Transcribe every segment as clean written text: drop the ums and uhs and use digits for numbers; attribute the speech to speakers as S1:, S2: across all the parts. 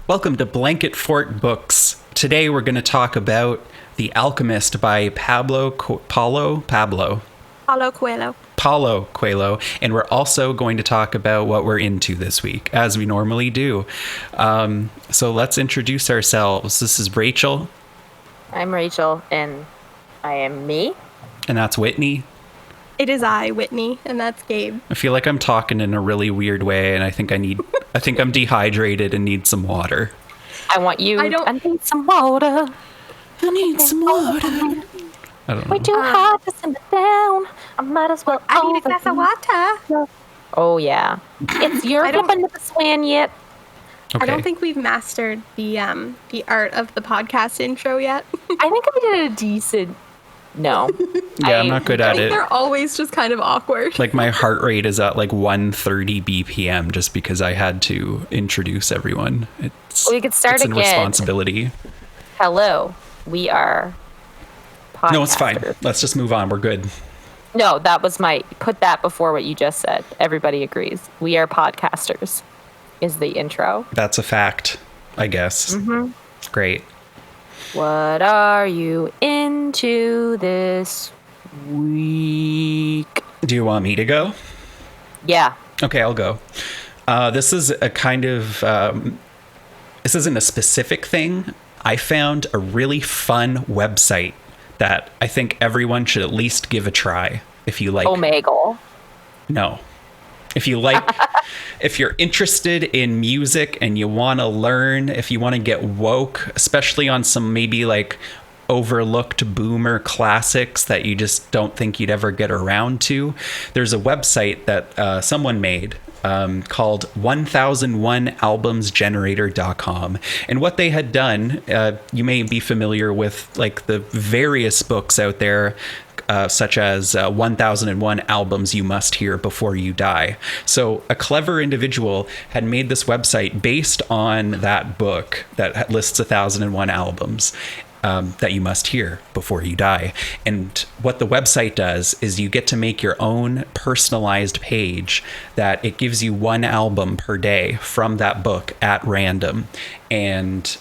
S1: Welcome to Blanket Fort Books. Today we're going to talk about The Alchemist by Paulo Coelho, and we're also going to talk about what we're into this week, as we normally do. So let's introduce ourselves. This is Rachel.
S2: I'm Rachel, and I am me.
S1: And that's Whitney.
S3: It is I, Whitney, and that's Gabe.
S1: I feel like I'm talking in a really weird way, and I think I'm dehydrated and need some water.
S2: I need some water.
S1: I need some water. I don't know.
S2: We do have to send it down. I might as well.
S3: I need a glass of water.
S2: Oh, yeah. It's your open to the swan yet.
S1: Okay.
S3: I don't think we've mastered the art of the podcast intro yet.
S2: I think I did a decent... No.
S1: Yeah, I'm not good at it.
S3: They're always just kind of awkward.
S1: Like my heart rate is at like 130 BPM just because I had to introduce everyone.
S2: We could start
S1: it's
S2: again.
S1: a responsibility.
S2: Hello. We are podcasters.
S1: No, it's fine. Let's just move on. We're good.
S2: No, that was put that before what you just said. Everybody agrees. We are podcasters is the intro.
S1: That's a fact, I guess.
S2: Mm-hmm.
S1: Great.
S2: What are you into this week?
S1: Do you want me to go?
S2: Yeah.
S1: Okay, I'll go. This is a kind of... this isn't a specific thing. I found a really fun website that I think everyone should at least give a try. If you like...
S2: Omegle.
S1: No. If you like... If you're interested in music and you want to learn, if you want to get woke, especially on some maybe like overlooked boomer classics that you just don't think you'd ever get around to, there's a website that someone made called 1001albumsgenerator.com. And what they had done, you may be familiar with like the various books out there, such as 1001 albums you must hear before you die. So a clever individual had made this website based on that book that lists 1001 albums that you must hear before you die. And what the website does is you get to make your own personalized page that it gives you one album per day from that book at random. And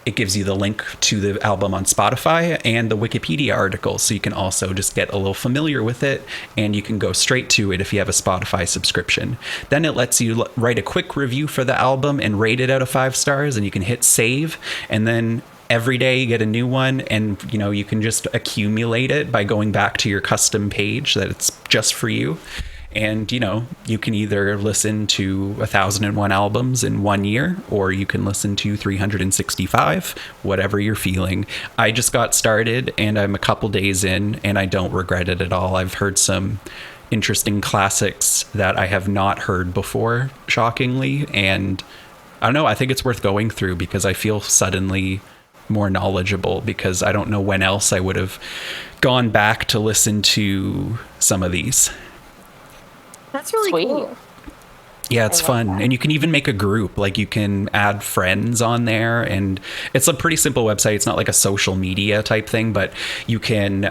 S1: it gives you the link to the album on Spotify and the Wikipedia article, so you can also just get a little familiar with it, and you can go straight to it if you have a Spotify subscription. Then it lets you write a quick review for the album and rate it out of 5 stars, and you can hit save, and then every day you get a new one, and you can just accumulate it by going back to your custom page that it's just for you. And, you can either listen to 1001 albums in 1 year, or you can listen to 365, whatever you're feeling. I just got started and I'm a couple days in and I don't regret it at all. I've heard some interesting classics that I have not heard before, shockingly. And I don't know, I think it's worth going through because I feel suddenly more knowledgeable, because I don't know when else I would have gone back to listen to some of these.
S3: That's really
S2: Sweet.
S3: cool.
S1: Yeah, it's fun. That. And you can even make a group. Like, you can add friends on there, and it's a pretty simple website. It's not like a social media type thing, but you can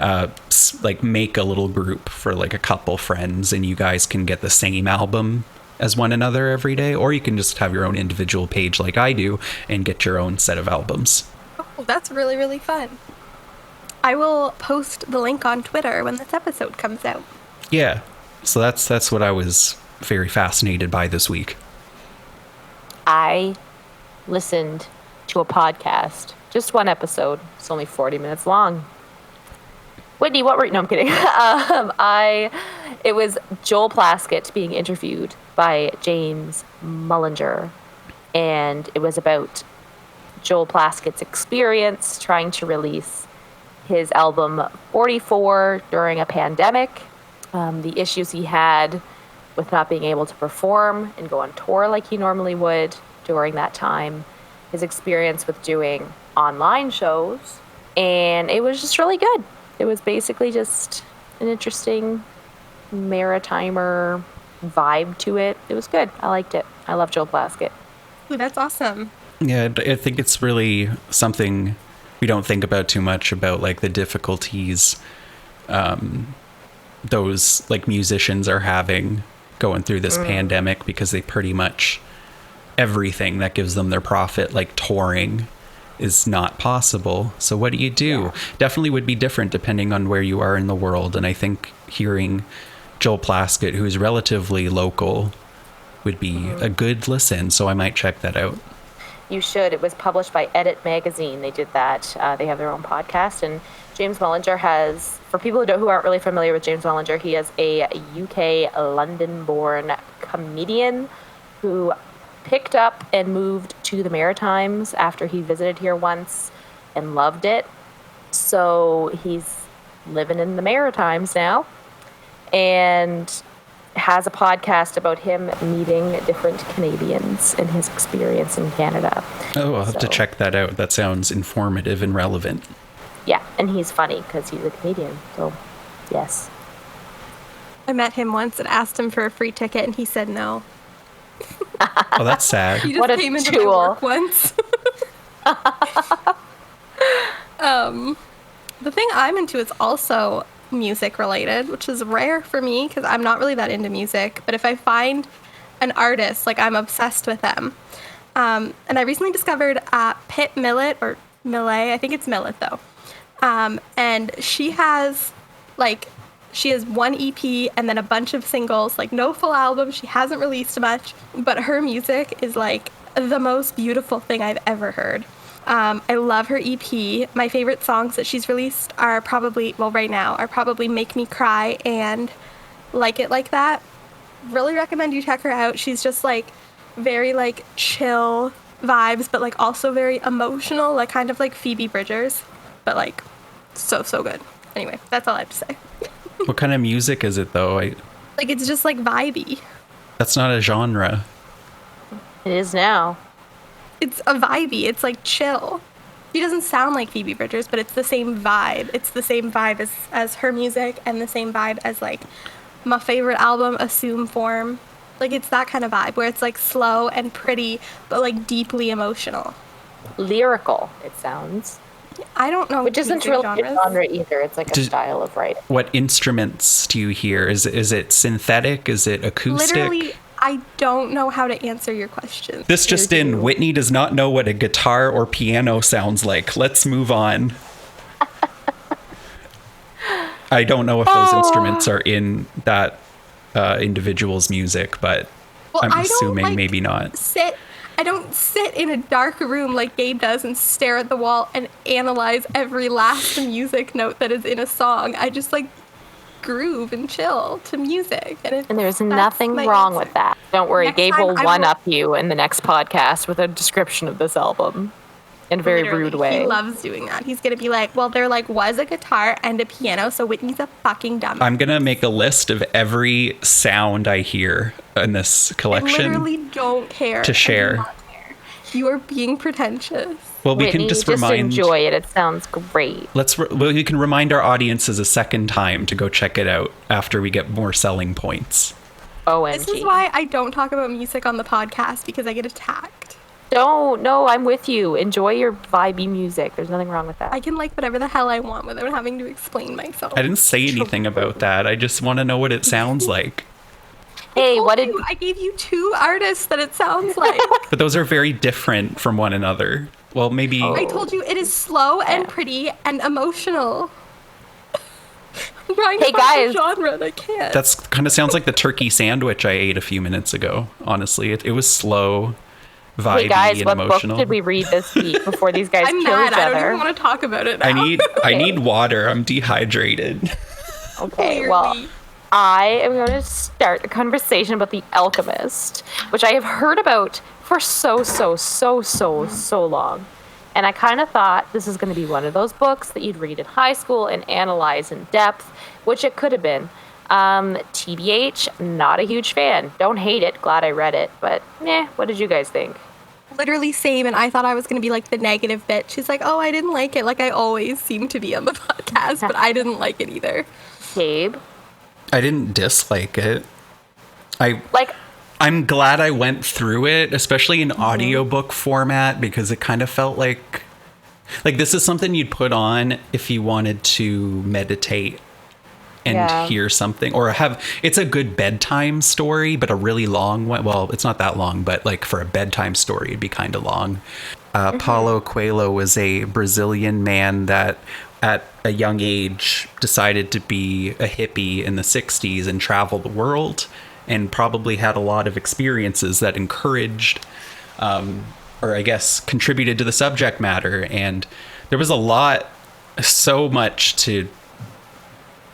S1: make a little group for like a couple friends, and you guys can get the same album as one another every day, or you can just have your own individual page like I do and get your own set of albums.
S3: Oh, that's really, really fun. I will post the link on Twitter when this episode comes out.
S1: Yeah. So that's what I was very fascinated by this week.
S2: I listened to a podcast, just one episode. It's only 40 minutes long. Whitney, what were... No, I'm kidding. It was Joel Plaskett being interviewed by James Mullinger, and it was about Joel Plaskett's experience trying to release his album 44 during a pandemic. The issues he had with not being able to perform and go on tour like he normally would during that time, his experience with doing online shows, and it was just really good. It was basically just an interesting maritimer vibe to it. It was good. I liked it. I love Joel Plaskett.
S3: Ooh, that's awesome.
S1: Yeah, I think it's really something we don't think about too much, about like the difficulties those like musicians are having going through this pandemic, because they pretty much everything that gives them their profit, like touring, is not possible. So what do you do?
S2: Yeah.
S1: Definitely would be different depending on where you are in the world. And I think hearing Joel Plaskett, who is relatively local, would be a good listen. So I might check that out.
S2: You should. It was published by Edit Magazine. They did that. They have their own podcast. And James Mullinger has, for people who aren't really familiar with James Mullinger, he is a UK London-born comedian who picked up and moved to the Maritimes after he visited here once and loved it. So he's living in the Maritimes now and has a podcast about him meeting different Canadians and his experience in Canada.
S1: Oh, I'll have to check that out. That sounds informative and relevant.
S2: Yeah, and he's funny because he's a comedian. So, yes.
S3: I met him once and asked him for a free ticket, and he said no.
S1: Oh, that's sad.
S3: He just
S2: What a
S3: came into my
S2: tool.
S3: work once. The thing I'm into is also music related, which is rare for me because I'm not really that into music. But if I find an artist, like I'm obsessed with them. And I recently discovered Pit Millet, or Millet, I think it's Millet though. And she has one EP and then a bunch of singles, like no full album. She hasn't released much, but her music is like the most beautiful thing I've ever heard. I love her EP. My favorite songs that she's released are probably Make Me Cry and Like It Like That. Really recommend you check her out. She's just like very like chill vibes, but like also very emotional, like kind of like Phoebe Bridgers, but like so good. Anyway, that's all I have to say.
S1: What kind of music is it, though?
S3: Like, it's just like vibey.
S1: That's not a genre.
S2: It is now.
S3: It's a vibey. It's like chill. She doesn't sound like Phoebe Bridgers, but it's the same vibe. It's the same vibe as her music and the same vibe as like my favorite album, Assume Form. Like, it's that kind of vibe where it's like slow and pretty, but like deeply emotional.
S2: Lyrical, it sounds.
S3: I don't know.
S2: Which isn't really a genre either. It's like a style of writing.
S1: What instruments do you hear? Is it synthetic? Is it acoustic?
S3: Literally, I don't know how to answer your question.
S1: This just in, Whitney does not know what a guitar or piano sounds like. Let's move on. I don't know if those instruments are in that individual's music, but I'm assuming maybe not.
S3: I don't sit in a dark room like Gabe does and stare at the wall and analyze every last music note that is in a song. I just like groove and chill to music.
S2: And there's nothing wrong with that. Don't worry, Gabe will one-up you in the next podcast with a description of this album in a very rude way.
S3: He loves doing that. He's going to be like, well, there like was a guitar and a piano, so Whitney's a fucking dumb.
S1: I'm going to make a list of every sound I hear in this collection.
S3: I literally don't care.
S1: To share.
S3: You are being pretentious.
S1: Well, we
S2: Whitney,
S1: can just remind.
S2: Enjoy it. It sounds great.
S1: We can remind our audiences a second time to go check it out after we get more selling points.
S2: OMG.
S3: This is why I don't talk about music on the podcast, because I get attacked.
S2: No, I'm with you. Enjoy your vibey music. There's nothing wrong with that.
S3: I can like whatever the hell I want without having to explain myself.
S1: I didn't say anything about that. I just want to know what it sounds like.
S2: Hey,
S3: I gave you two artists that it sounds like.
S1: But those are very different from one another. Well, maybe.
S3: I told you it is slow and pretty and emotional. I'm trying to find a genre and I can't.
S1: That's kind of sounds like the turkey sandwich I ate a few minutes ago. Honestly, it was slow, vibey,
S2: hey guys,
S1: and
S2: what
S1: emotional.
S2: book did we read this week before these guys
S3: I'm
S2: kill
S3: mad.
S2: each other?
S3: I don't even want to talk about it now.
S1: I need water. I'm dehydrated.
S2: Okay,
S3: Clearly.
S2: well, I am going to start a conversation about The Alchemist, which I have heard about for so long. And I kind of thought this is going to be one of those books that you'd read in high school and analyze in depth, which it could have been. TBH, not a huge fan. Don't hate it. Glad I read it. But, what did you guys think?
S3: Literally same, and I thought I was going to be like the negative bitch. She's like, oh, I didn't like it. Like I always seem to be on the podcast, but I didn't like it either.
S2: Gabe?
S1: I didn't dislike it. I'm glad I went through it, especially in audiobook format, because it kind of felt like this is something you'd put on if you wanted to meditate and hear something, or it's a good bedtime story, but a really long one. Well, it's not that long, but like for a bedtime story, it'd be kind of long. Paulo Coelho was a Brazilian man that at a young age decided to be a hippie in the 60s and travel the world, and probably had a lot of experiences that encouraged, or I guess contributed to the subject matter. And there was so much to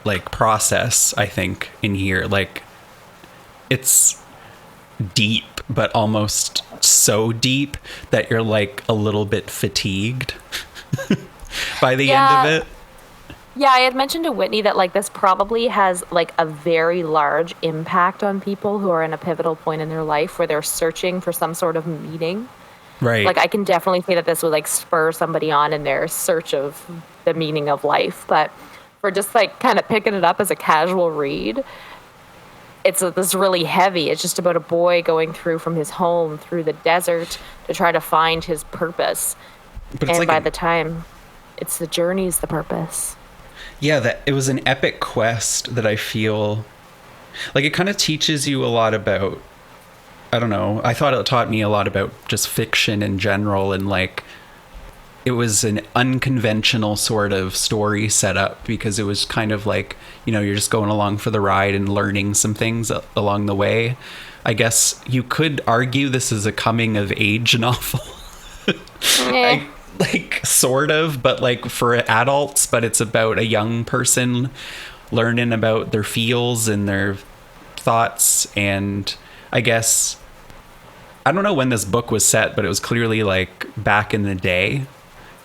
S1: like process, I think, in here. Like, it's deep, but almost so deep that you're like a little bit fatigued by the end of it.
S2: Yeah, I had mentioned to Whitney that like this probably has like a very large impact on people who are in a pivotal point in their life where they're searching for some sort of meaning.
S1: Right.
S2: Like I can definitely say that this would like spur somebody on in their search of the meaning of life. But for just like kind of picking it up as a casual read, this really heavy. It's just about a boy going through from his home through the desert to try to find his purpose.
S1: But it's
S2: and by the time, it's the journey's the purpose.
S1: Yeah, that it was an epic quest that I feel like it kind of teaches you a lot about, I don't know, I thought it taught me a lot about just fiction in general, and like it was an unconventional sort of story set up because it was kind of like, you're just going along for the ride and learning some things along the way. I guess you could argue this is a coming of age novel. Like sort of, but like for adults, but it's about a young person learning about their feels and their thoughts. And I guess, I don't know when this book was set, but it was clearly like back in the day.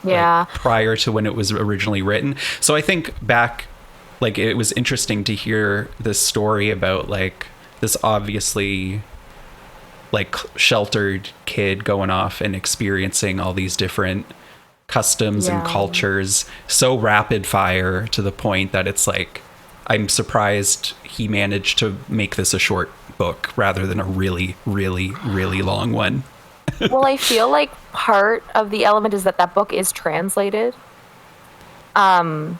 S2: Yeah.
S1: Like prior to when it was originally written. So I think back, like it was interesting to hear this story about like this obviously like sheltered kid going off and experiencing all these different customs and cultures so rapid fire to the point that it's like, I'm surprised he managed to make this a short book rather than a really, really, really long one.
S2: Well, I feel like part of the element is that book is translated. I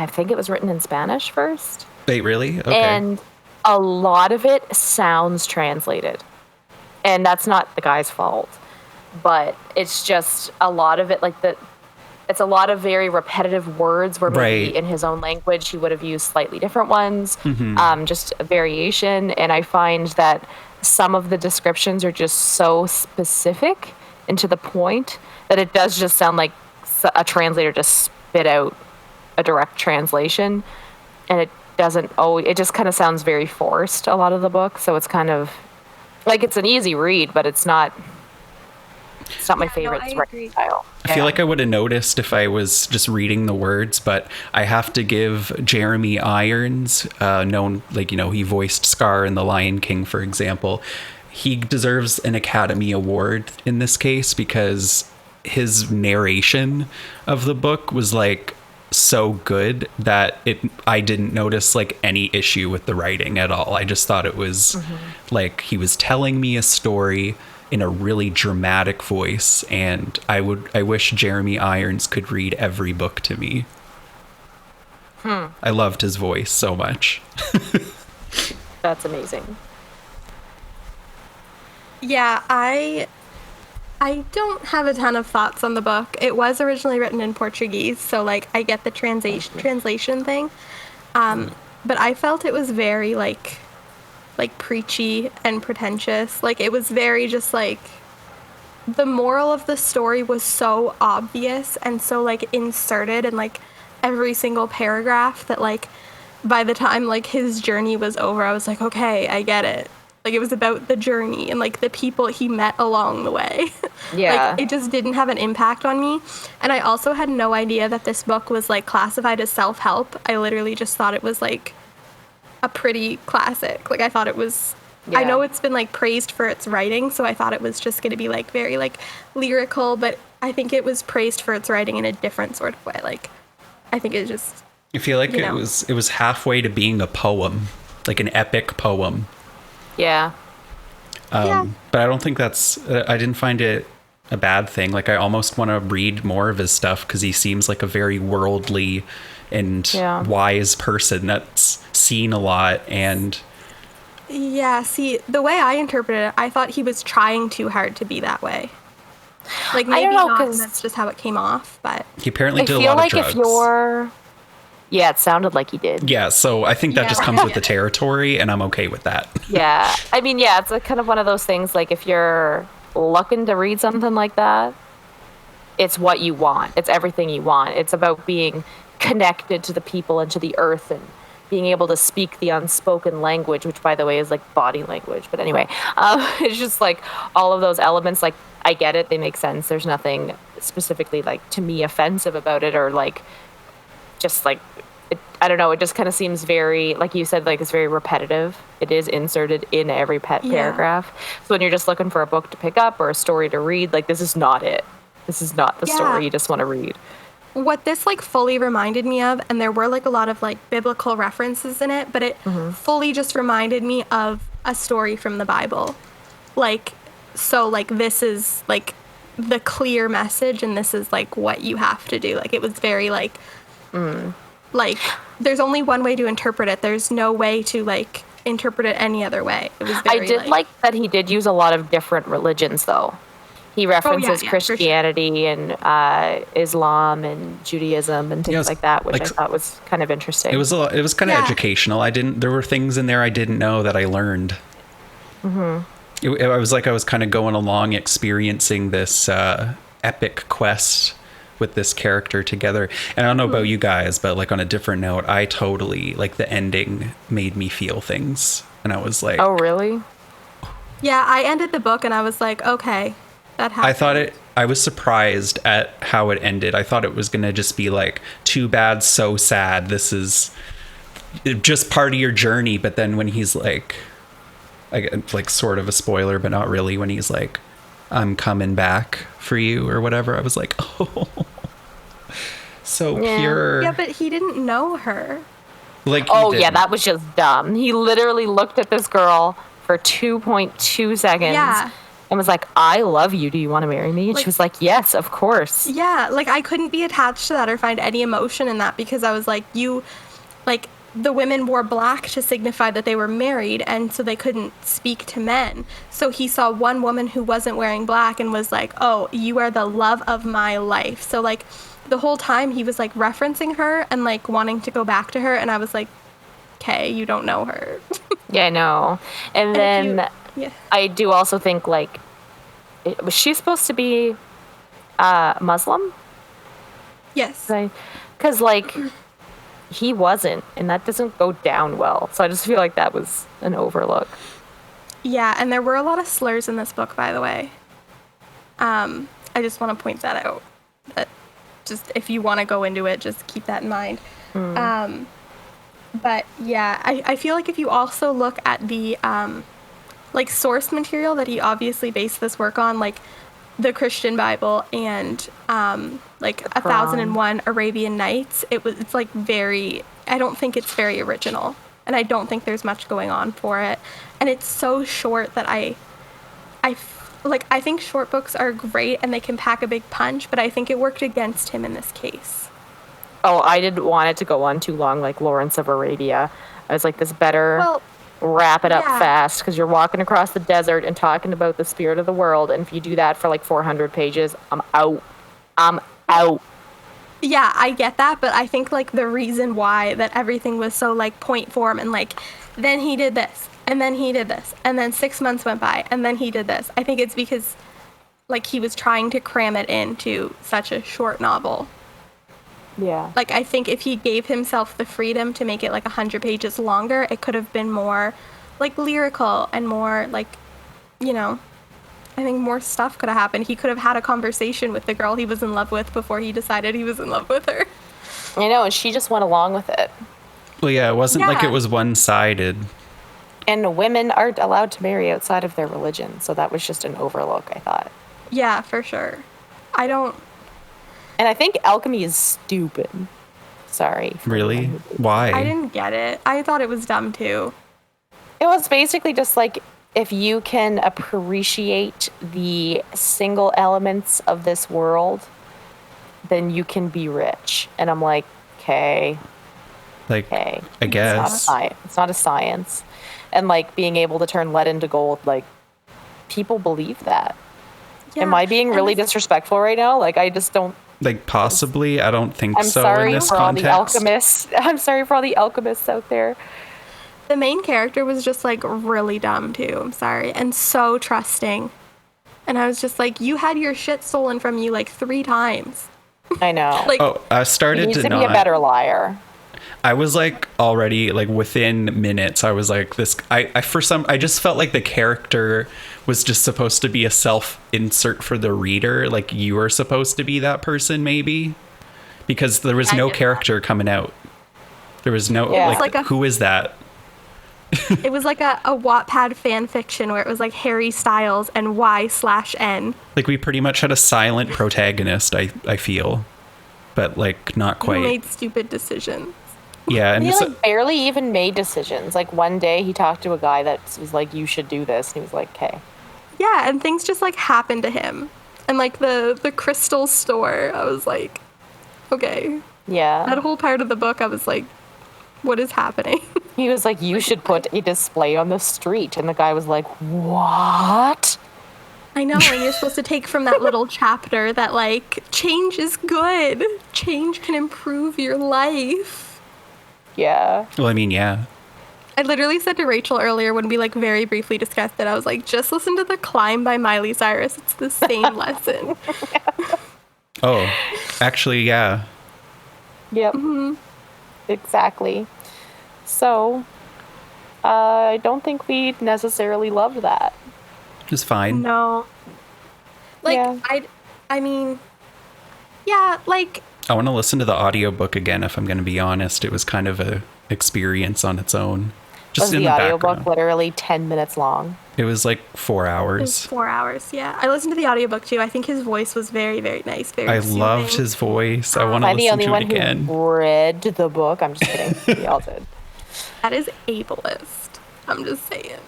S2: think it was written in Spanish first.
S1: Wait, really? Okay.
S2: And a lot of it sounds translated. And that's not the guy's fault. But it's just a lot of it, like it's a lot of very repetitive words where maybe in his own language he would have used slightly different ones, just a variation. And I find that some of the descriptions are just so specific and to the point that it does just sound like a translator just spit out a direct translation, and it doesn't always, it just kind of sounds very forced a lot of the book. So it's kind of like it's an easy read, but it's not my favorite writing style.
S1: I feel like I would have noticed if I was just reading the words, but I have to give Jeremy Irons, known, like, he voiced Scar in The Lion King, for example. He deserves an Academy Award in this case because his narration of the book was like so good that I didn't notice like any issue with the writing at all. I just thought it was like he was telling me a story in a really dramatic voice, and I wish Jeremy Irons could read every book to me. I loved his voice so much.
S2: That's amazing.
S3: Yeah, I don't have a ton of thoughts on the book. It was originally written in Portuguese, so like I get the translation thing. But I felt it was very like preachy and pretentious. Like it was very just like the moral of the story was so obvious and so like inserted in like every single paragraph that like by the time like his journey was over, I was like, okay, I get it. Like it was about the journey and like the people he met along the way.
S2: Yeah.
S3: Like it just didn't have an impact on me. And I also had no idea that this book was like classified as self-help. I literally just thought it was like a pretty classic. Like I thought it was, I know it's been like praised for its writing, so I thought it was just going to be like very like lyrical, but I think it was praised for its writing in a different sort of way. Like I think it just,
S1: I feel like it was halfway to being a poem, like an epic poem.
S2: Yeah.
S1: But I don't think I didn't find it a bad thing. Like, I almost want to read more of his stuff because he seems like a very worldly and wise person that's seen a lot. And
S3: yeah, see, the way I interpreted it, I thought he was trying too hard to be that way. Like, maybe
S2: I don't know,
S3: not,
S2: 'cause
S3: and that's just how it came off, but
S1: he apparently
S2: I
S1: did a
S2: feel
S1: lot
S2: like
S1: of drugs.
S2: if you're, yeah, it sounded like he did.
S1: Yeah, so I think that
S3: Yeah.
S1: just comes with the territory, and I'm okay with that.
S2: Yeah, I mean, yeah, it's like kind of one of those things. Like, if you're looking to read something like that, it's what you want. It's everything you want. It's about being connected to the people and to the earth and being able to speak the unspoken language, which, by the way, is like body language. But anyway, it's just like all of those elements. Like, I get it. They make sense. There's nothing specifically, like, to me offensive about it, or like just like I don't know. It just kind of seems very, like you said, like it's very repetitive. It is inserted in every paragraph. So when you're just looking for a book to pick up or a story to read, like, this is not it. This is not the story you just want to read.
S3: what this like fully reminded me of, and there were like a lot of like biblical references in it, but it fully just reminded me of a story from the Bible. Like, so like this is like the clear message, and this is like what you have to do. Like, it was very like there's only one way to interpret it. There's no way to like interpret it any other way. It was very,
S2: I did like that he did use a lot of different religions, though. He references Christianity and Islam and Judaism and things like that, which I thought was kind of interesting.
S1: It was kind of educational. There were things in there I didn't know that I learned. I was kind of going along experiencing this epic quest with this character together. And I don't know about you guys, but like on a different note, I totally, like, the ending made me feel things. And I was like,
S2: oh, really?
S3: Yeah, I ended the book and I was like, okay, that happened.
S1: I was surprised at how it ended. I thought it was going to just be like, too bad, so sad. This is just part of your journey. But then when he's like sort of a spoiler, but not really, when he's like, I'm coming back for you or whatever, I was like, oh, so pure.
S3: Yeah, but he didn't know her.
S1: Like,
S2: oh yeah, that was just dumb. He literally looked at this girl for 2.2 seconds and was like, I love you. Do you want to marry me? And she was like, yes, of course.
S3: Yeah, like I couldn't be attached to that or find any emotion in that, because I was like, the women wore black to signify that they were married, and so they couldn't speak to men. So he saw one woman who wasn't wearing black and was like, oh, you are the love of my life. So like the whole time he was like referencing her and like wanting to go back to her, and I was like, okay, you don't know her.
S2: Yeah, I know. And then I do also think, like, was she supposed to be Muslim?
S3: Yes.
S2: Because, like, he wasn't, and that doesn't go down well. So I just feel like that was an overlook.
S3: Yeah, and there were a lot of slurs in this book, by the way. I just want to point that out. That just, if you want to go into it, just keep that in mind. But yeah, I feel like if you also look at the like source material that he obviously based this work on, like the Christian Bible and like 1001 Arabian Nights, it's like very, I don't think it's very original, and I don't think there's much going on for it, and it's so short that I think short books are great and they can pack a big punch, but I think it worked against him in this case.
S2: Oh, I didn't want it to go on too long, like Lawrence of Arabia. I was like, this better wrap it up fast, because you're walking across the desert and talking about the spirit of the world, and if you do that for like 400 pages, I'm out.
S3: Yeah, I get that, but I think like the reason why that everything was so like point form, and like then he did this, and then he did this, and then 6 months went by, and then he did this. I think it's because like he was trying to cram it into such a short novel.
S2: Yeah.
S3: Like, I think if he gave himself the freedom to make it like 100 pages longer, it could have been more like lyrical and more like, you know, I think more stuff could have happened. He could have had a conversation with the girl he was in love with before he decided he was in love with her.
S2: I know, and she just went along with it.
S1: Well, yeah, it wasn't like it was one-sided.
S2: And women aren't allowed to marry outside of their religion, so that was just an overlook, I thought.
S3: Yeah, for sure.
S2: And I think alchemy is stupid. Sorry.
S1: Really? Why?
S3: I didn't get it. I thought it was dumb too.
S2: It was basically just like, if you can appreciate the single elements of this world, then you can be rich. And I'm like, okay.
S1: Like,
S2: Okay.
S1: I guess.
S2: It's not a science. And like being able to turn lead into gold, like people believe that.
S3: Yeah.
S2: Am I being really disrespectful right now? Like I just don't.
S1: Like, possibly. I don't think
S2: I'm
S1: so
S2: sorry
S1: in this
S2: for all the
S1: context.
S2: alchemists. I'm sorry for all the alchemists out there.
S3: The main character was just like really dumb too. I'm sorry. And so trusting. And I was just like, you had your shit stolen from you like 3 times.
S2: I know.
S3: Like,
S1: Oh, I
S2: you
S1: started
S2: need
S1: to
S2: to be a
S1: not.
S2: better liar.
S1: I was like already like within minutes. I was like this. I just felt like the character was just supposed to be a self insert for the reader. Like you were supposed to be that person, maybe, because there was
S3: I
S1: no
S3: get that.
S1: character coming out. There was no
S2: Yeah.
S1: like,
S3: It's like a-
S1: who is that?
S3: it was like a Wattpad fan fiction where it was like Harry Styles and Y/N.
S1: Like we pretty much had a silent protagonist. I feel, but like not
S3: Who
S1: quite.
S3: made stupid decisions.
S1: Yeah, and
S2: He
S1: it's,
S2: like barely even made decisions. Like one day he talked to a guy that was like, "You should do this," and he was like, "Okay."
S3: Yeah, and things just like happened to him. And like the crystal store, I was like, okay.
S2: Yeah.
S3: That whole part of the book, I was like, what is happening?
S2: He was like, "You should put a display on the street," and the guy was like, "What?"
S3: I know, and you're supposed to take from that little chapter that like change is good. Change can improve your life.
S2: Yeah.
S1: well, I mean, yeah.
S3: I literally said to Rachel earlier when we like very briefly discussed it, I was like, just listen to The Climb by Miley Cyrus. It's the same lesson.
S1: Oh, actually, yeah.
S2: Yep. Exactly. So, I don't think we necessarily loved that.
S1: It's fine.
S3: No. Like,
S2: Yeah.
S3: I mean, yeah, like,
S1: I want to listen to the audiobook again, if I'm going to be honest. It was kind of a experience on its own. Just
S2: Was
S1: in
S2: the
S1: the
S2: audiobook
S1: background.
S2: literally 10 minutes long?
S1: It was like 4
S3: it was
S1: hours.
S3: 4 hours. Yeah. I listened to the audiobook too. I think his voice was very, very nice. Very
S1: I
S3: soothing.
S1: loved his voice. I want
S2: Am
S1: to
S2: I the
S1: listen
S2: only
S1: to
S2: one
S1: it again.
S2: who read the book? I'm just kidding. We all did.
S3: That is ableist. I'm just saying.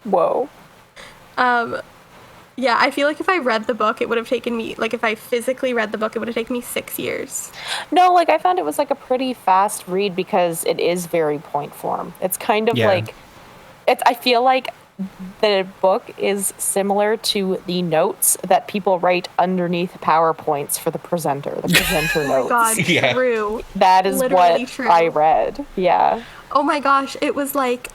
S2: Whoa.
S3: Yeah, I feel like if I read the book, it would have taken me, like if I physically read the book, it would have taken me 6 years.
S2: No, like I found it was like a pretty fast read because it is very point form. It's kind of
S1: Yeah.
S2: like, I feel like the book is similar to the notes that people write underneath PowerPoints for the presenter
S3: Oh my
S2: notes.
S3: god,
S1: Yeah.
S3: true.
S2: That is
S3: Literally
S2: what
S3: true.
S2: I read. Yeah.
S3: Oh my gosh, it was like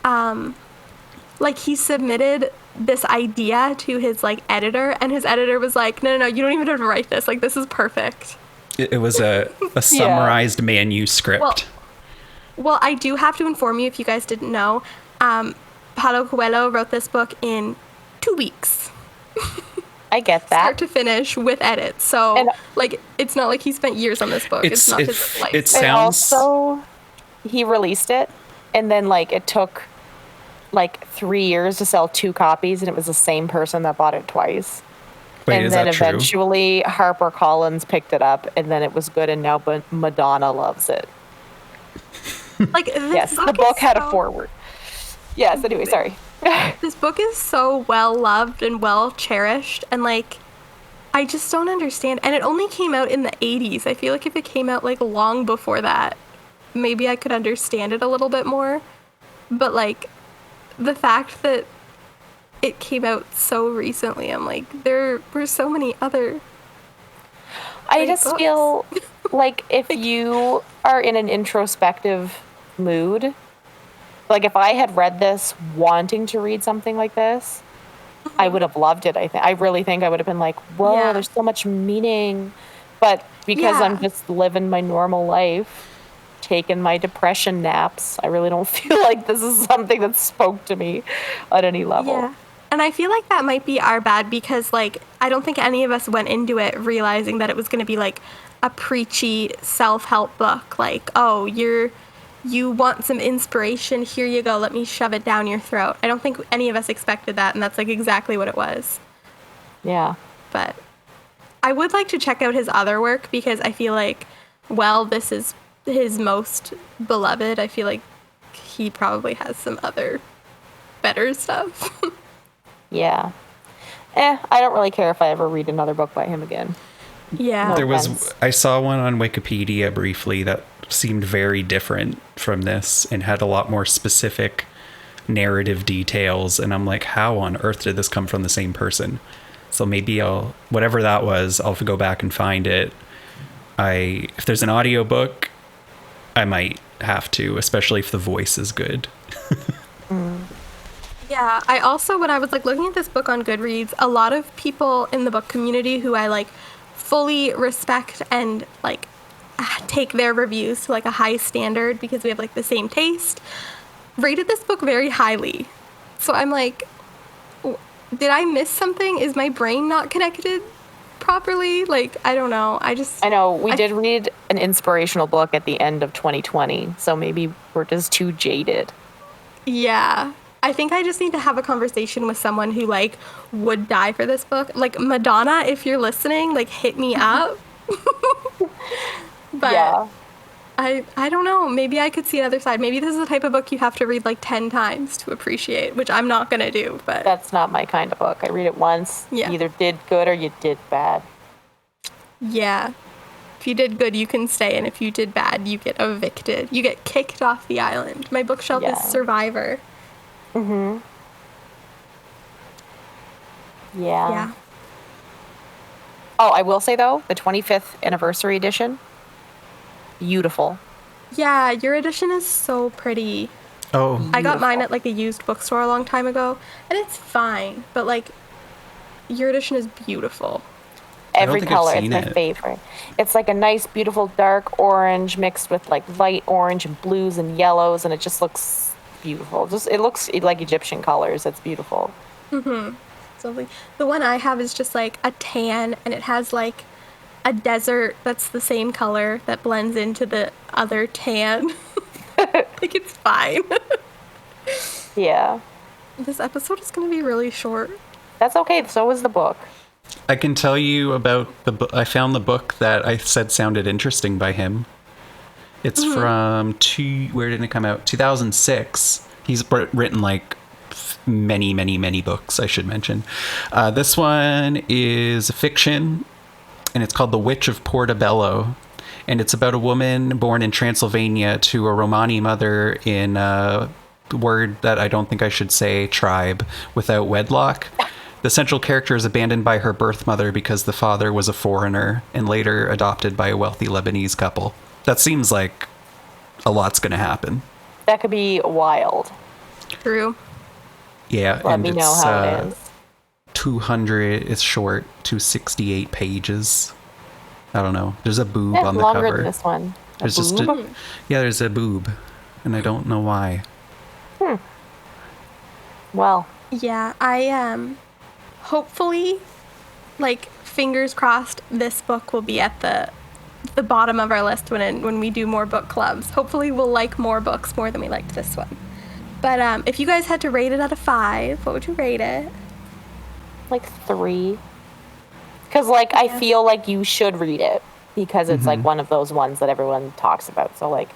S3: he submitted this idea to his like editor, and his editor was like, no, you don't even have to write this. Like, this is perfect.
S1: It was a summarized manuscript.
S3: Well, I do have to inform you, if you guys didn't know, Paulo Coelho wrote this book in 2 weeks,
S2: I get
S3: start
S2: that.
S3: to finish, with edits. So,
S2: And-
S3: like, it's not like he spent years on this book. It's not his life.
S1: it's-
S2: And
S1: sounds-
S2: also, he released it, and then like it took like 3 years to sell 2 copies, and it was the same person that bought it twice.
S1: Wait,
S2: And
S1: is
S2: then
S1: that true?
S2: eventually HarperCollins picked it up, and then it was good, and now Madonna loves it.
S3: Like, this
S2: Yes, the
S3: is
S2: book had a
S3: so-
S2: forward. Yes, anyway, sorry.
S3: This book is so well loved and well cherished, and like, I just don't understand. And it only came out in the 80s. I feel like if it came out like long before that, maybe I could understand it a little bit more. But like, the fact that it came out so recently, I'm like, there were so many other.
S2: I
S3: Great
S2: just
S3: books.
S2: feel like if you are in an introspective mood, like if I had read this wanting to read something like this, I would have loved it. I really think I would have been like, whoa,
S3: Yeah.
S2: there's so much meaning. But because I'm
S3: Yeah.
S2: just living my normal life, taking my depression naps, I really don't feel like this is something that spoke to me at any level.
S3: Yeah. And I feel like that might be our bad, because like, I don't think any of us went into it realizing that it was going to be like a preachy self-help book. Like, oh, you want some inspiration, here you go, let me shove it down your throat. I don't think any of us expected that, and that's like exactly what it was.
S2: Yeah.
S3: But I would like to check out his other work, because I feel like, well, this is his most beloved. I feel like he probably has some other better stuff.
S2: Yeah. I don't really care if I ever read another book by him again.
S3: Yeah.
S1: There was,
S2: offense.
S1: I saw one on Wikipedia briefly that seemed very different from this and had a lot more specific narrative details. And I'm like, how on earth did this come from the same person? So maybe whatever that was, I'll go back and find it. If there's an audiobook, I might have to, especially if the voice is good.
S3: Yeah, I also, when I was like looking at this book on Goodreads, a lot of people in the book community who I like fully respect and like take their reviews to like a high standard because we have like the same taste, rated this book very highly. So I'm like, did I miss something? Is my brain not connected properly? Like, I don't know.
S2: I know we did read an inspirational book at the end of 2020, so maybe we're just too jaded.
S3: Yeah. I think I just need to have a conversation with someone who like would die for this book. Like Madonna, if you're listening, like hit me up. But
S2: Yeah.
S3: I don't know. Maybe I could see another side. Maybe this is the type of book you have to read like 10 times to appreciate, which I'm not going to do. But
S2: That's not my kind of book. I read it once.
S3: Yeah.
S2: You either did good or you did bad.
S3: yeah, if you did good, you can stay. And if you did bad, you get evicted. You get kicked off the island. My bookshelf
S2: Yeah.
S3: is Survivor.
S2: Yeah.
S3: Yeah.
S2: Oh, I will say though, the 25th anniversary edition, beautiful.
S3: Yeah, your edition is so pretty.
S1: Oh,
S3: I got mine
S2: Beautiful.
S3: at like a used bookstore a long time ago, and it's fine. But like, your edition is beautiful.
S2: Every
S1: think I've
S2: color, it's
S1: seen
S2: my
S1: it.
S2: favorite. It's like a nice, beautiful dark orange mixed with like light orange and blues and yellows, and it just looks beautiful. It looks like Egyptian colors. It's beautiful.
S3: It's lovely. The one I have is just like a tan, and it has like a desert that's the same color that blends into the other tan. Like, it's fine.
S2: Yeah,
S3: This episode is going to be really short.
S2: that's okay. So is the book.
S1: I can tell you about the book. I found the book that I said sounded interesting by him. It's from where did it come out? 2006. He's written like many, many, many books, I should mention. This one is fiction, and it's called The Witch of Portobello. And it's about a woman born in Transylvania to a Romani mother in a word that I don't think I should say, tribe, without wedlock. The central character is abandoned by her birth mother because the father was a foreigner and later adopted by a wealthy Lebanese couple. That seems like a lot's going to happen.
S2: That could be wild.
S3: True.
S1: Yeah,
S2: Let
S1: and
S2: me
S1: it's
S2: know how it is.
S1: 200. It's short, 268 pages. I don't know. There's a boob
S2: Yeah,
S1: on the
S2: longer
S1: cover.
S2: than this one.
S1: There's just there's a boob, and I don't know why.
S2: Well,
S3: Yeah, I hopefully, like, fingers crossed, this book will be at the bottom of our list when we do more book clubs. Hopefully we'll like more books more than we liked this one. But if you guys had to rate it out of 5, what would you rate it?
S2: like 3. Because, like, I feel like you should read it because it's, like, one of those ones that everyone talks about. So, like,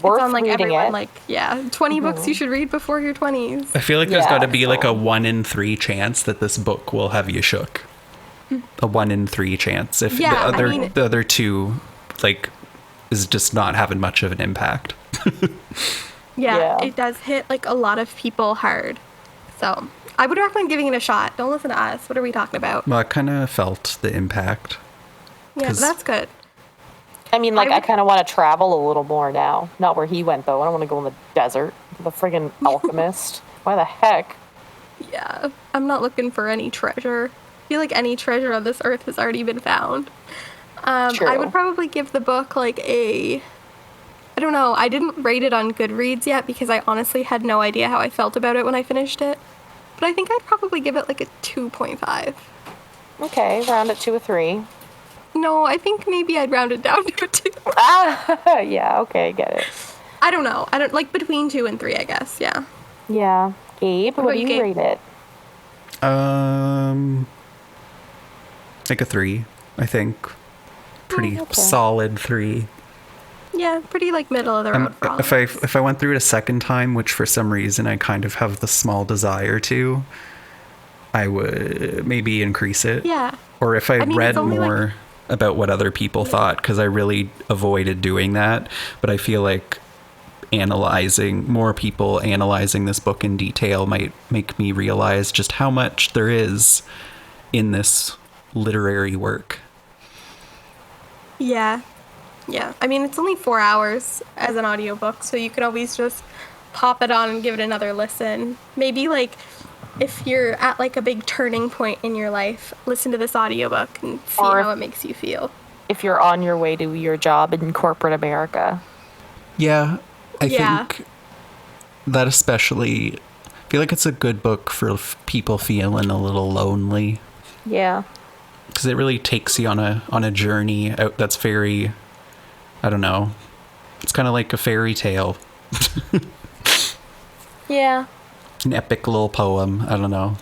S2: worth
S3: It's on like
S2: reading
S3: everyone,
S2: it.
S3: like, yeah, 20 books you should read before your 20s.
S1: I feel like there's
S2: Yeah,
S1: got to be like
S2: so-
S1: a 1 in 3 chance that this book will have you shook. A 1 in 3 chance. If
S3: Yeah,
S1: the other two, like, is just not having much of an impact.
S3: Yeah,
S2: Yeah.
S3: it does hit like a lot of people hard. So I would recommend giving it a shot. Don't listen to us. What are we talking about?
S1: Well, I kind of felt the impact.
S3: Yeah,
S1: 'cause-
S3: that's good.
S2: I mean, like,
S3: I
S2: I
S3: would-
S2: kind of want to travel a little more now. Not where he went, though. I don't want to go in the desert. The friggin' alchemist. Why the heck?
S3: Yeah, I'm not looking for any treasure. I feel like any treasure on this earth has already been found. I
S2: True.
S3: would probably give the book like I don't know. I didn't rate it on Goodreads yet because I honestly had no idea how I felt about it when I finished it. But I think I'd probably give it like a 2.5.
S2: Okay, round it to a 3.
S3: No, I think maybe I'd round it down to a 2.
S2: Ah, yeah, okay, get it.
S3: I don't know. I don't like between 2 and 3, I guess. Yeah.
S2: Yeah. Gabe, what
S3: about
S2: do
S3: you,
S2: you
S3: Gabe?
S2: rate it?
S1: Like a 3, I think. Pretty
S2: okay.
S1: solid 3.
S3: Yeah, pretty like middle of the road for all of us.
S1: If I went through it a second time, which for some reason I kind of have the small desire to, I would maybe increase it.
S3: Yeah.
S1: Or if I
S3: mean,
S1: read
S3: it's only,
S1: more about what other people thought, because I really avoided doing that. But I feel like more people analyzing this book in detail might make me realize just how much there is in this literary work.
S3: Yeah. Yeah. I mean, it's only 4 hours as an audiobook, so you could always just pop it on and give it another listen. Maybe like if you're at like a big turning point in your life, listen to this audiobook and see how it makes you feel.
S2: If you're on your way to your job in corporate America.
S1: Yeah, I think that especially, I feel like it's a good book for people feeling a little lonely.
S2: Yeah.
S1: Because it really takes you on a journey out that's very, I don't know, it's kind of like a fairy tale.
S2: Yeah.
S1: An epic little poem. I don't know.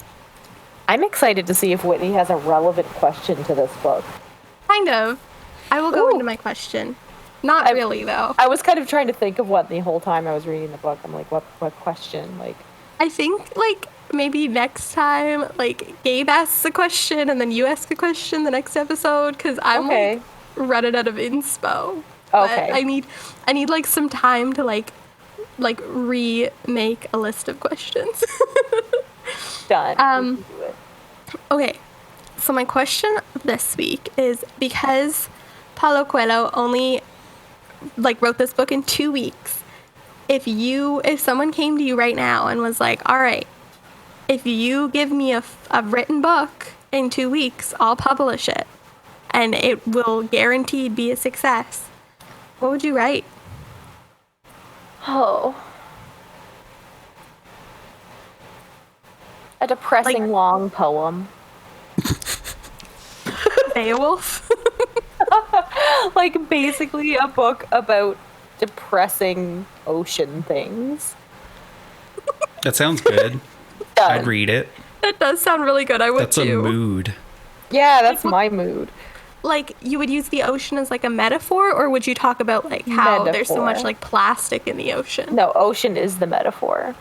S2: I'm excited to see if Whitney has a relevant question to this book.
S3: Kind of. I will go into my question. Not really, though.
S2: I was kind of trying to think of one the whole time I was reading the book. I'm like, what question? Like,
S3: I think, like, maybe next time, like, Gabe asks a question and then you ask a question the next episode, because I'm, like, running out of inspo.
S2: Okay.
S3: But I need, like, some time to, like remake a list of questions.
S2: Done.
S3: Okay. So my question this week is, because Paulo Coelho only, like, wrote this book in 2 weeks, if someone came to you right now and was like, all right, if you give me a written book in 2 weeks, I'll publish it and it will guaranteed be a success, what would you write?
S2: Oh. A depressing long poem.
S3: Beowulf?
S2: Like, basically a book about depressing ocean things.
S1: That sounds good.
S2: Done.
S1: I'd read it.
S3: That does sound really good. I would
S1: That's
S3: too.
S1: a mood.
S2: Yeah, that's my mood.
S3: Like, you would use the ocean as like a metaphor, or would you talk about like how there's so much like plastic in the ocean?
S2: No, ocean is the metaphor.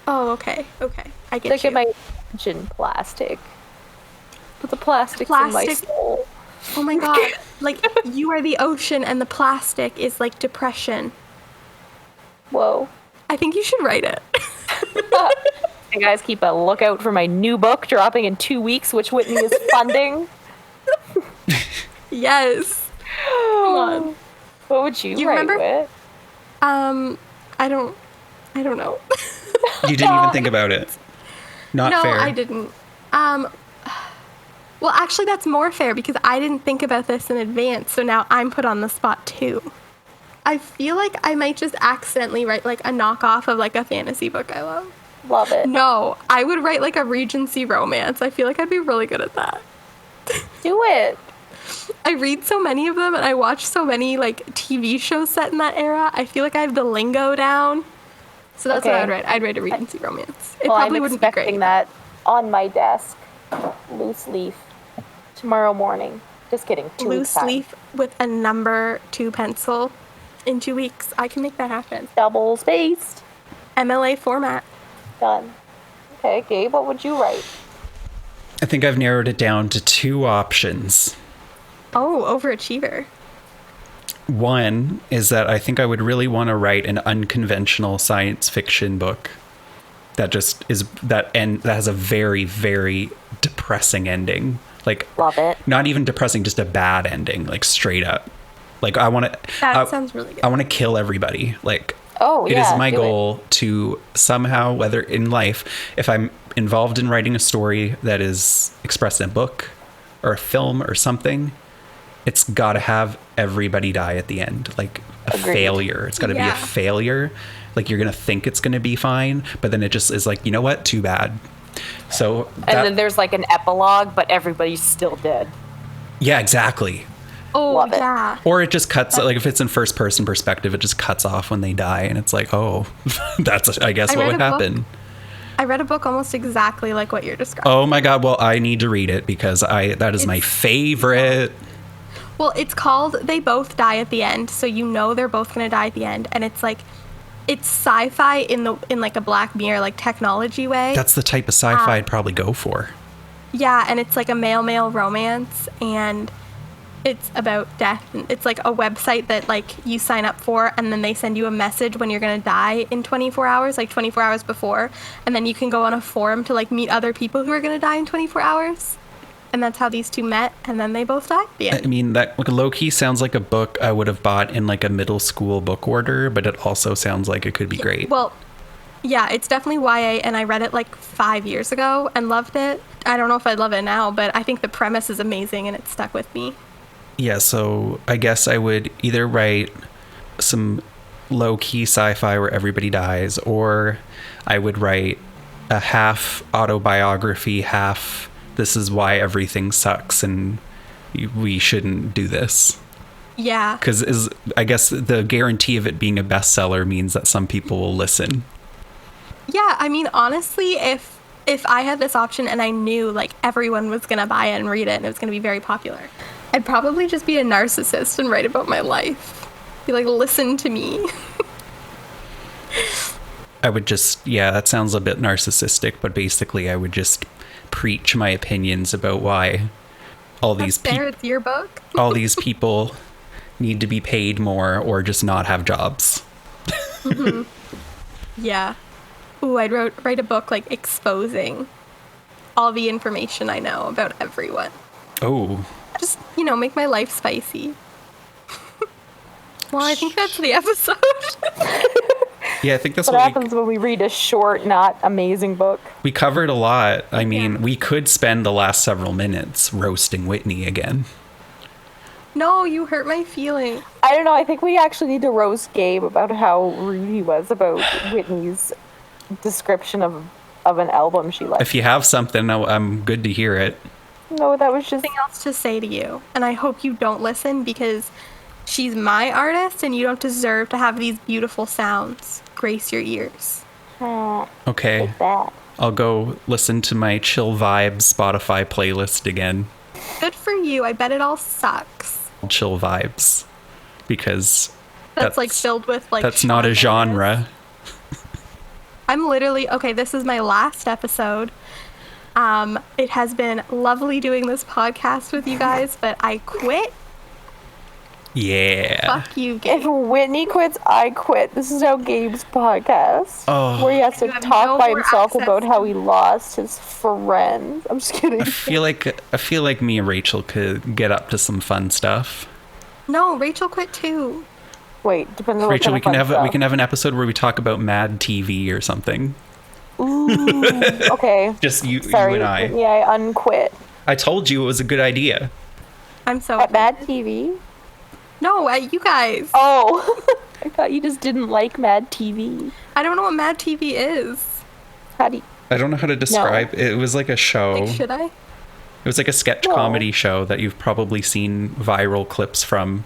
S3: Oh, okay. Okay. I get
S2: Like,
S3: you.
S2: it might mention plastic. But the plastic's in my soul.
S3: Oh my god. Like, you are the ocean and the plastic is like depression.
S2: Whoa.
S3: I think you should write it.
S2: Hey guys, keep a lookout for my new book dropping in 2 weeks, which Whitney is funding.
S3: Yes. Come on.
S2: What would you write
S3: remember?
S2: with?
S3: I don't know.
S1: You didn't even think about it. Not
S3: No,
S1: fair.
S3: I didn't. Well, actually, that's more fair because I didn't think about this in advance, so now I'm put on the spot too. I feel like I might just accidentally write like a knockoff of like a fantasy book I love.
S2: Love it.
S3: No, I would write like a Regency romance. I feel like I'd be really good at that.
S2: Do it.
S3: I read so many of them and I watch so many like TV shows set in that era. I feel like I have the lingo down. So that's what I would write. I'd write a Regency romance. It probably wouldn't be great.
S2: I'm expecting that on my desk. Loose leaf. Tomorrow morning. Just kidding. 2 weeks
S3: Loose leaf with a number 2 pencil in 2 weeks. I can make that happen.
S2: Double spaced.
S3: MLA format.
S2: Done. Okay, Gabe, what would you write?
S1: I think I've narrowed it down to 2 options.
S3: Oh, overachiever.
S1: One is that I think I would really want to write an unconventional science fiction book that just is that has a very, very depressing ending. Like,
S2: love it.
S1: Not even depressing, just a bad ending, like straight up. Like, I want to.
S3: That sounds really good.
S1: I want to kill everybody. Like,
S2: oh,
S1: it is my goal to somehow, whether in life, if I'm involved in writing a story that is expressed in a book or a film or something, it's got to have everybody die at the end. Like a failure. It's got to be a failure. Like, you're going to think it's going to be fine, but then it just is like, you know what? Too bad. So
S2: and then there's like an epilogue, but everybody's still dead.
S1: Yeah, exactly.
S3: Oh,
S2: Love it.
S3: yeah.
S1: Or it just cuts, like if it's in first person perspective, it just cuts off when they die. And it's like, oh, that's, I guess, what would happen.
S3: I read a book almost exactly like what you're describing.
S1: Oh my God. Well, I need to read it because that is my favorite.
S3: Well, it's called They Both Die at the End, so you know they're both gonna die at the end, and it's like, it's sci-fi in like a Black Mirror like technology way.
S1: That's the type of sci-fi I'd probably go for.
S3: Yeah, and it's like a male romance, and it's about death. And it's like a website that like you sign up for, and then they send you a message when you're gonna die in 24 hours, like 24 hours before, and then you can go on a forum to like meet other people who are gonna die in 24 hours. And that's how these two met, and then they both died at the end.
S1: I mean, that like, low-key sounds like a book I would have bought in like a middle school book order, but it also sounds like it could be great.
S3: Well, yeah, it's definitely YA, and I read it like 5 years ago and loved it. I don't know if I'd love it now, but I think the premise is amazing, and it stuck with me.
S1: Yeah, so I guess I would either write some low-key sci-fi where everybody dies, or I would write a half autobiography, half this is why everything sucks and we shouldn't do this.
S3: Yeah.
S1: Because I guess the guarantee of it being a bestseller means that some people will listen.
S3: Yeah, I mean, honestly, if I had this option and I knew like everyone was gonna buy it and read it and it was gonna be very popular, I'd probably just be a narcissist and write about my life. Be like, listen to me.
S1: I would just, yeah, that sounds a bit narcissistic, but basically I would just preach my opinions about why all these people,
S3: it's your book.
S1: all these people need to be paid more or just not have jobs.
S3: Mm-hmm. Yeah. Ooh, I'd write a book like exposing all the information I know about everyone.
S1: Oh.
S3: Just, make my life spicy. Well, I think that's the episode.
S1: Yeah, I think that's
S2: what happens when we read a short, not amazing book.
S1: We covered a lot. I mean, we could spend the last several minutes roasting Whitney again.
S3: No, you hurt my feelings.
S2: I don't know. I think we actually need to roast Gabe about how rude he was about Whitney's description of an album she liked.
S1: If you have something, I'm good to hear it.
S2: No, that was just
S3: something else to say to you. And I hope you don't listen because she's my artist and you don't deserve to have these beautiful sounds grace your ears.
S1: Okay.
S2: Like that.
S1: I'll go listen to my chill vibes Spotify playlist again.
S3: Good for you. I bet it all sucks.
S1: Chill vibes. Because
S3: that's like filled with like
S1: that's not a genre.
S3: I'm literally okay, this is my last episode. It has been lovely doing this podcast with you guys, but I quit.
S1: Yeah.
S3: Fuck you, Gabe.
S2: If Whitney quits, I quit. This is how Gabe's podcast, where he has to talk by himself about how he lost his friend. I'm just kidding.
S1: I feel like me and Rachel could get up to some fun stuff.
S3: No, Rachel quit too.
S2: Wait, depends on
S1: Rachel,
S2: what
S1: we can have an episode where we talk about Mad TV or something.
S2: Ooh, okay.
S1: Just you and I.
S2: Yeah, I unquit.
S1: I told you it was a good idea.
S3: I'm so
S2: at Mad TV.
S3: No, you guys.
S2: Oh, I thought you just didn't like Mad TV.
S3: I don't know what Mad TV is.
S2: How do you...
S1: I don't know how to describe. No. It was like a show.
S3: Like, should I?
S1: It was like a sketch comedy show that you've probably seen viral clips from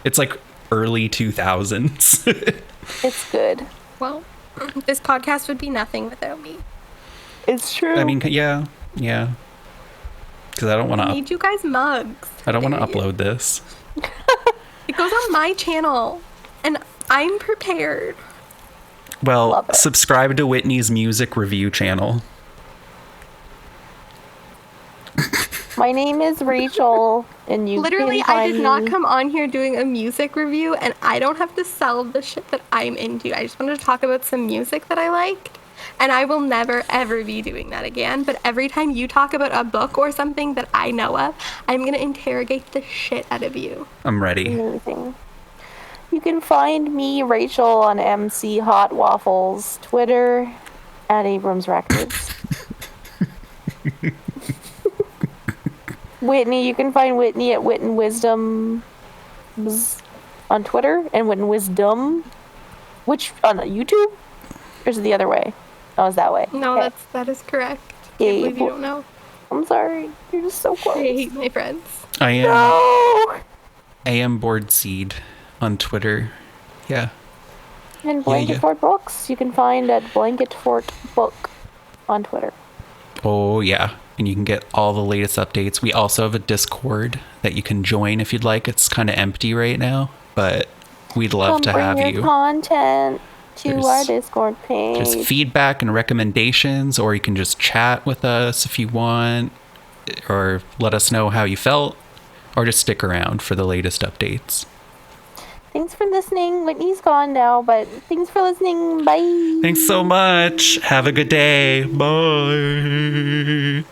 S1: it's like early 2000s.
S2: It's good.
S3: Well, this podcast would be nothing without me.
S2: It's true.
S1: I mean, yeah. Because I don't want to.
S3: I need you guys mugs.
S1: I don't want to upload this.
S3: It goes on my channel, and I'm prepared.
S1: Well, subscribe to Whitney's music review channel.
S2: My name is Rachel, and you
S3: literally,
S2: can
S3: I did not come on here doing a music review, and I don't have to sell the shit that I'm into. I just wanted to talk about some music that I liked, and I will never, ever be doing that again. But every time you talk about a book or something that I know of, I'm going to interrogate the shit out of you.
S1: I'm ready.
S2: Amazing. You can find me, Rachel, on MC Hot Waffles, Twitter, at Abrams Records. Whitney, you can find Whitney at Wit and Wisdom on Twitter, and Wit and Wisdom, which on YouTube, or is it the other way? Oh, it's that way.
S3: No,
S2: okay.
S3: that is correct.
S2: Gabe,
S3: Can't believe you don't know.
S2: I'm sorry. You're just so close.
S3: I hate my friends.
S1: I am.
S2: No!
S1: I am Board Seed on Twitter. Yeah.
S2: And Blanket Fort Books, you can find at Blanket Fort Book on Twitter.
S1: Oh, yeah. and you can get all the latest updates. We also have a Discord that you can join if you'd like. It's kind of empty right now, but we'd love to have
S2: bring your
S1: you.
S2: content to
S1: There's-
S2: our Discord page.
S1: There's feedback and recommendations, or you can just chat with us if you want, or let us know how you felt, or just stick around for the latest updates.
S2: Thanks for listening. Whitney's gone now, but thanks for listening. Bye.
S1: Thanks so much. Have a good day. Bye.